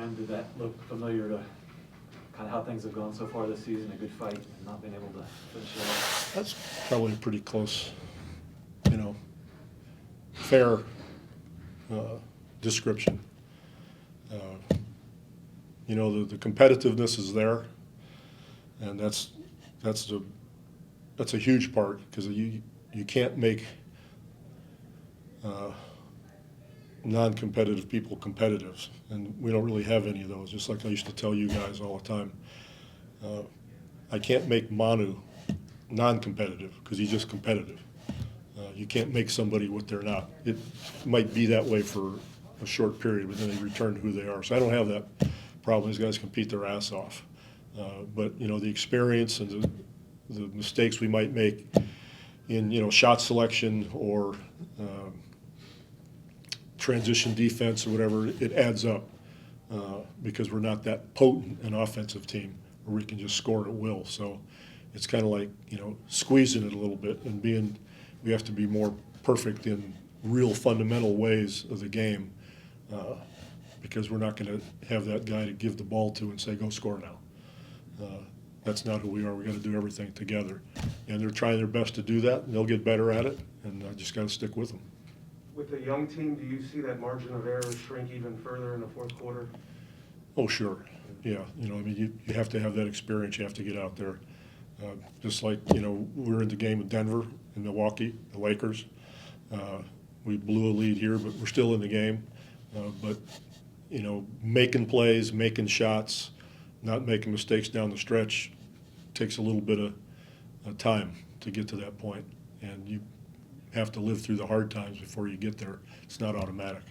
fan, did that look familiar to kind of how things have gone so far this season? A good fight and not being able to finish it off? That's probably a pretty close, fair description. The competitiveness is there, and that's a huge part, because you can't make non-competitive people competitive, and we don't really have any of those. Just like I used to tell you guys all the time, I can't make Manu non-competitive because he's just competitive. You can't make somebody what they're not. It might be that way for a short period, but then they return to who they are. So I don't have that problem. These guys compete their ass off. But the experience and the mistakes we might make in shot selection or transition defense or whatever, it adds up because we're not that potent an offensive team where we can just score at will. So it's kind of like squeezing it a little bit and we have to be more perfect in real fundamental ways of the game because we're not going to have that guy to give the ball to and say, go score now. That's not who we are. We got to do everything together. And they're trying their best to do that, and they'll get better at it, and I just got to stick with them. With a young team, do you see that margin of error shrink even further in the fourth quarter? Oh, sure. Yeah. You have to have that experience. You have to get out there. Just like, we were in the game with Denver and Milwaukee, the Lakers. We blew a lead here, but we're still in the game. But making plays, making shots, not making mistakes down the stretch takes a little bit of time to get to that point. And you have to live through the hard times before you get there. It's not automatic.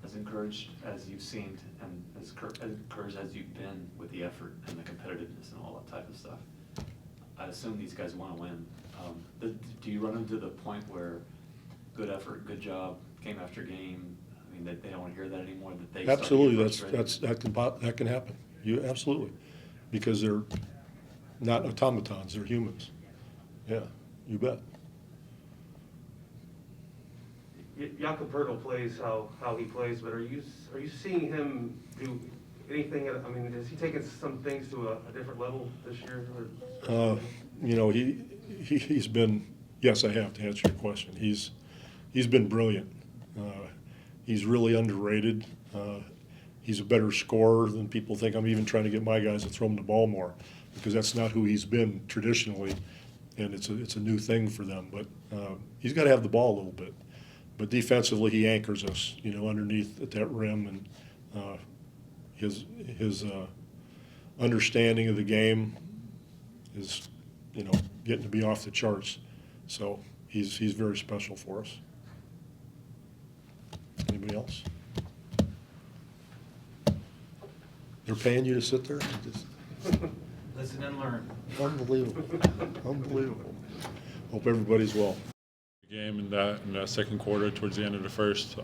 As encouraged as you've seemed and as encouraged as you've been with the effort and the competitiveness and all that type of stuff, I assume these guys want to win. Do you run into the point where good effort, good job, game after game, that they don't want to hear that anymore? That they absolutely, that can happen. You absolutely, because they're not automatons; they're humans. Yeah, you bet. Jakob Poeltl plays how he plays, but are you seeing him do anything? Has he taken some things to a different level this year? He's been. Yes, I have to answer your question. He's been brilliant. He's really underrated. He's a better scorer than people think. I'm even trying to get my guys to throw him the ball more because that's not who he's been traditionally, and it's a new thing for them. But he's got to have the ball a little bit. But defensively, he anchors us, underneath at that rim, and his understanding of the game is, getting to be off the charts. So he's very special for us. Anybody else? They're paying you to sit there? Listen and learn. Unbelievable. Unbelievable. Hope everybody's well. Game in that second quarter towards the end of the first.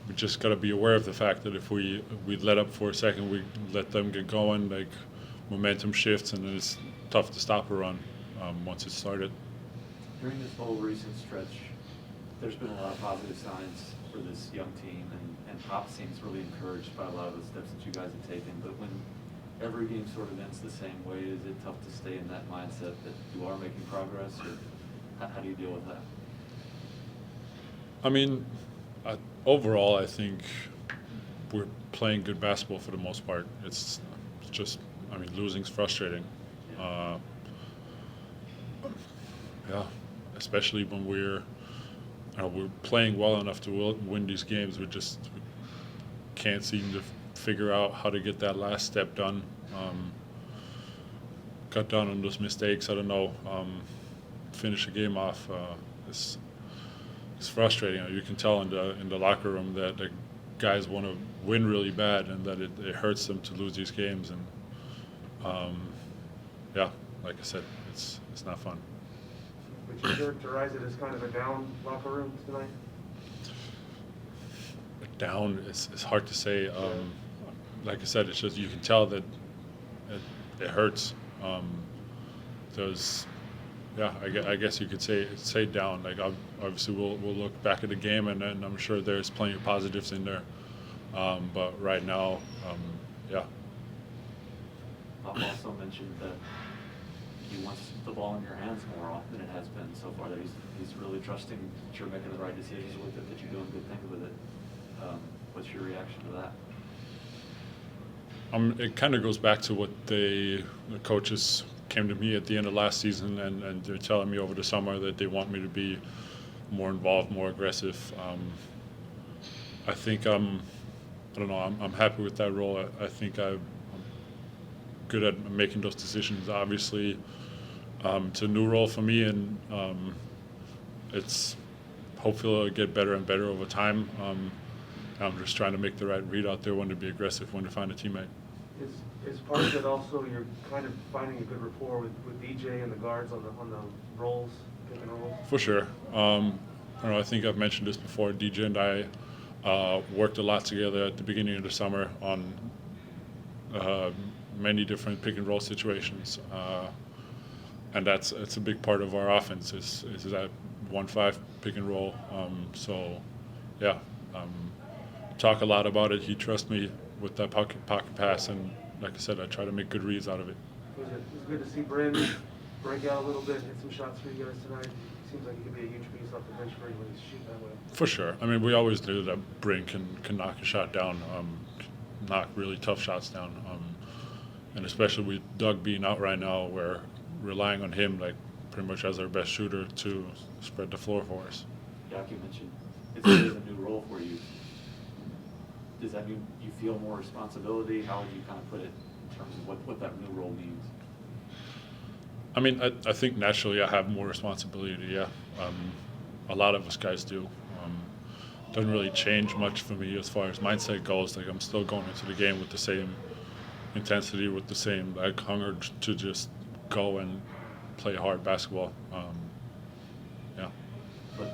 We just got to be aware of the fact that if we let up for a second, we let them get going, like momentum shifts, and then it's tough to stop a run once it started. During this whole recent stretch, there's been a lot of positive signs for this young team, and Pop seems really encouraged by a lot of the steps that you guys have taken. But when every game sort of ends the same way, is it tough to stay in that mindset that you are making progress, or how do you deal with that? Overall, I think we're playing good basketball for the most part. It's just, losing's frustrating. Especially when we're playing well enough to win these games. We can't seem to figure out how to get that last step done. Cut down on those mistakes. I don't know. Finish the game off. It's frustrating. You can tell in the locker room that the guys want to win really bad, and that it hurts them to lose these games. And like I said, it's not fun. Would you characterize it as kind of a down locker room tonight? Down it's hard to say. Like I said, it's just you can tell that it hurts. There's yeah, I guess you could say down. Like obviously we'll look back at the game, and I'm sure there's plenty of positives in there. But right now, yeah. Pop also mentioned that he wants the ball in your hands more often than it has been so far. That he's really trusting that you're making the right decisions with it, that you're doing good things with it. What's your reaction to that? It kind of goes back to what the coaches came to me at the end of last season, and they're telling me over the summer that they want me to be more involved, more aggressive. I think I don't know. I'm happy with that role. I think I'm good at making those decisions. Obviously, it's a new role for me, and it's hopefully it'll get better and better over time. I'm just trying to make the right read out there, when to be aggressive, when to find a teammate. Is part of it also you're kind of finding a good rapport with DJ and the guards on the roles, pick and rolls? For sure. I don't know, I think I've mentioned this before. DJ and I worked a lot together at the beginning of the summer on many different pick and roll situations, and it's a big part of our offense is that 1-5 pick and roll. So, yeah, talk a lot about it. He trusts me with that pocket pass, and like I said, I try to make good reads out of it. It was good to see Bryn break out a little bit, hit some shots for you guys tonight. Seems like he could be a huge piece off the bench for you when he's shooting that way. For sure. I mean, we always knew that Bryn can knock a shot down, knock really tough shots down. And especially with Doug being out right now, we're relying on him like pretty much as our best shooter to spread the floor for us. Jack, you mentioned it's a bit of a new role for you. Does that mean you feel more responsibility? How would you kind of put it in terms of what that new role means? I mean, I think naturally I have more responsibility, yeah. A lot of us guys do. Doesn't really change much for me as far as mindset goes. Like, I'm still going into the game with the same intensity, with the same like hunger to just go and play hard basketball. Yeah. But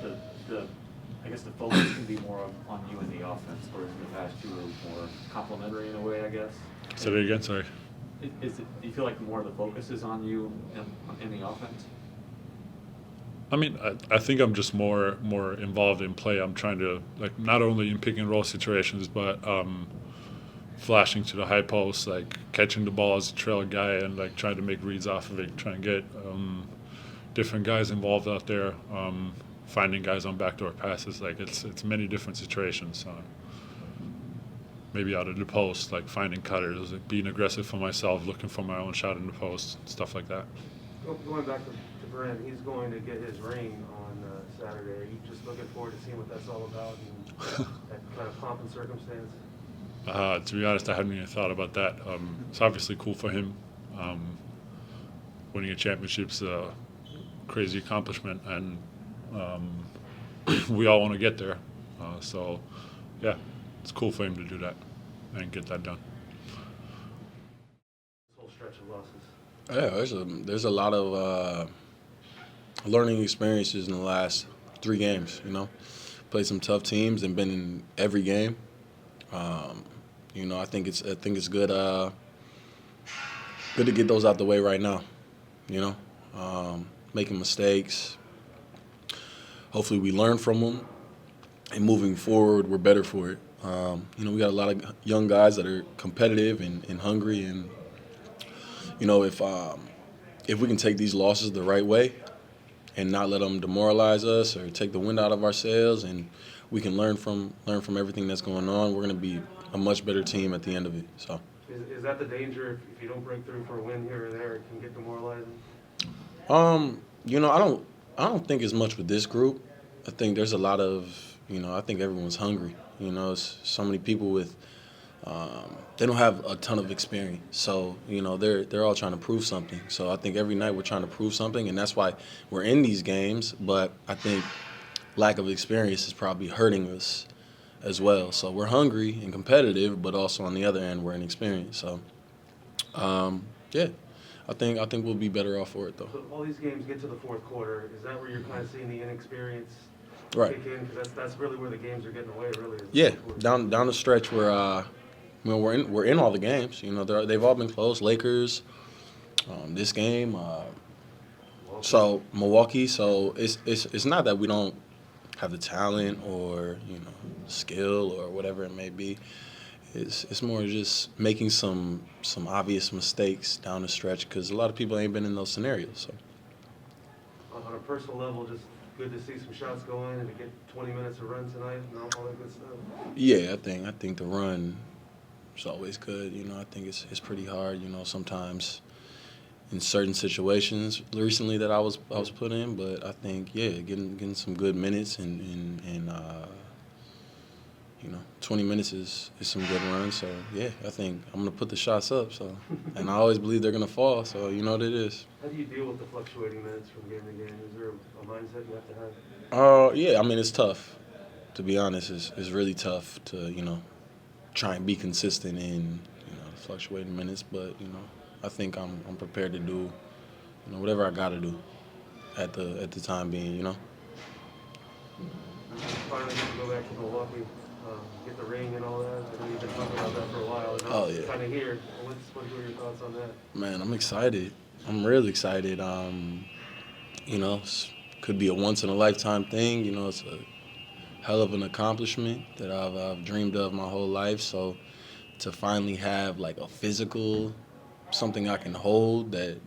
I guess the focus can be more on you in the offense, whereas in the past you were more complimentary in a way, I guess. Say that again, sorry. Do you feel like more of the focus is on you in the offense? I mean, I think I'm just more involved in play. I'm trying to, like, not only in pick and roll situations, but flashing to the high post, like catching the ball as a trail guy and like trying to make reads off of it, trying to get different guys involved out there, finding guys on backdoor passes. Like, it's many different situations. Maybe out of the post, like finding cutters, like being aggressive for myself, looking for my own shot in the post, stuff like that. Going back to Bryn, he's going to get his ring on Saturday. Are you just looking forward to seeing what that's all about and that kind of pomp and circumstance? To be honest, I hadn't even thought about that. It's obviously cool for him. Winning a championship's a crazy accomplishment, and we all want to get there. So, yeah, it's cool for him to do that and get that done. This whole stretch of losses. Yeah, there's a lot of learning experiences in the last 3 games. You know, played some tough teams and been in every game. You know, I think it's good good to get those out the way right now. You know, making mistakes. Hopefully, we learn from them, and moving forward, we're better for it. You know, we got a lot of young guys that are competitive and hungry, and you know, if we can take these losses the right way and not let them demoralize us or take the wind out of our sails, and we can learn from everything that's going on, we're going to be a much better team at the end of it. So, is that the danger if you don't break through for a win here or there, it can get demoralizing? You know, I don't think as much with this group. I think there's a lot of, you know, I think everyone's hungry. You know, it's so many people with they don't have a ton of experience. So, you know, they're all trying to prove something. So I think every night we're trying to prove something, and that's why we're in these games. But I think lack of experience is probably hurting us as well. So we're hungry and competitive, but also on the other end, we're inexperienced. So, yeah, I think we'll be better off for it, though. So all these games get to the fourth quarter. Is that where you're kind of seeing the inexperience Right. kick in? Because that's really where the games are getting away, really. Is the Yeah, fourth quarter. down the stretch where we're in all the games. You know, they've all been close. Lakers, this game, So Milwaukee. So it's not that we don't have the talent or skill or whatever it may be. It's more just making some obvious mistakes down the stretch because a lot of people ain't been in those scenarios. So On a personal level, just good to see some shots go in and to get 20 minutes of run tonight and all that good stuff. yeah, I think the run is always good. I think it's pretty hard. Sometimes in certain situations recently that I was put in, but I think getting some good minutes and 20 minutes is some good runs. So yeah, I think I'm gonna put the shots up. So and I always believe they're gonna fall. So you know what it is. How do you deal with the fluctuating minutes from game to game? Is there a mindset you have to have? Yeah, I mean it's tough. To be honest, it's really tough to try and be consistent in fluctuating minutes. But I think I'm prepared to do whatever I got to do at the time being. Finally get to go back to Milwaukee, get the ring and all that. I know you've been talking about that for a while. And Oh, yeah. Kind of here. What are your thoughts on that? Man, I'm excited. I'm really excited. Could be a once in a lifetime thing. It's a hell of an accomplishment that I've dreamed of my whole life. So to finally have like a physical, something I can hold that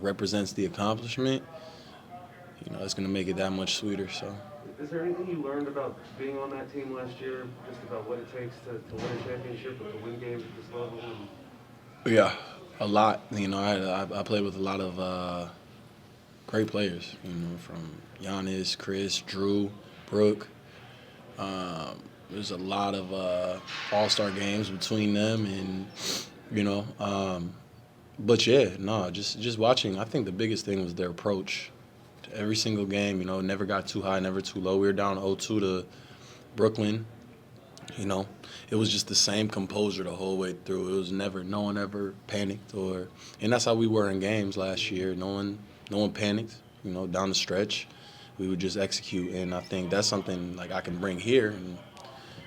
represents the accomplishment, it's gonna make it that much sweeter. So. Is there anything you learned about being on that team last year, just about what it takes to win a championship or to win games at this level? Yeah, a lot. I played with a lot of great players. From Giannis, Chris, Drew, Brooke. There's a lot of all-star games between them, and but just watching. I think the biggest thing was their approach to every single game. Never got too high, never too low. We were down 0-2 to Brooklyn. It was just the same composure the whole way through. It was no one ever panicked, and that's how we were in games last year. No one panicked. Down the stretch, we would just execute, and I think that's something like I can bring here,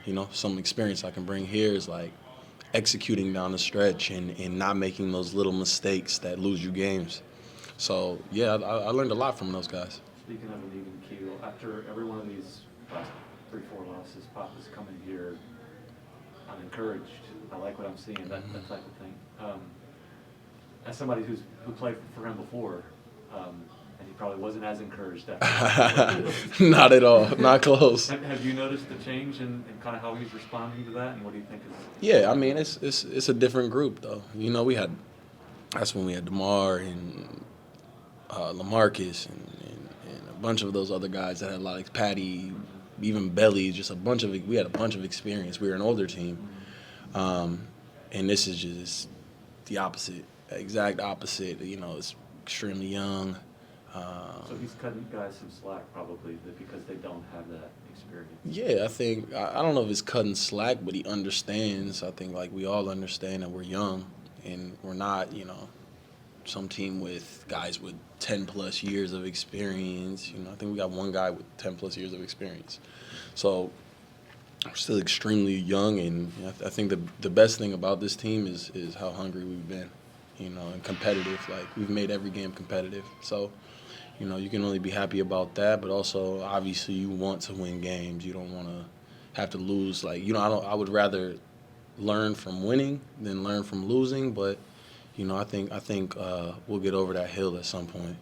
and some experience I can bring here is like executing down the stretch and not making those little mistakes that lose you games. So yeah, I learned a lot from those guys. Speaking of an even keel, after every one of these last 3-4 losses, Pop is coming here. I'm encouraged. I like what I'm seeing, that type of thing. As somebody who played for him before, and he probably wasn't as encouraged after. Not at all. Not close. Have you noticed the change in kind of how he's responding to that, and what do you think is? Yeah, I mean it's a different group though. That's when we had DeMar and LaMarcus and a bunch of those other guys that had a lot, like Patty, even Belly, we had a bunch of experience. We were an older team. And this is just the opposite, exact opposite. It's extremely young. So he's cutting guys some slack probably because they don't have that experience. Yeah, I think, I don't know if it's cutting slack, but he understands. I think like we all understand that we're young and we're not, some team with guys with 10 plus years of experience. I think we got one guy with 10 plus years of experience. So we're still extremely young, and I think the best thing about this team is how hungry we've been, and competitive. Like we've made every game competitive. So, you can only be happy about that, but also obviously you want to win games. You don't want to have to lose. Like, I would rather learn from winning than learn from losing, but I think we'll get over that hill at some point.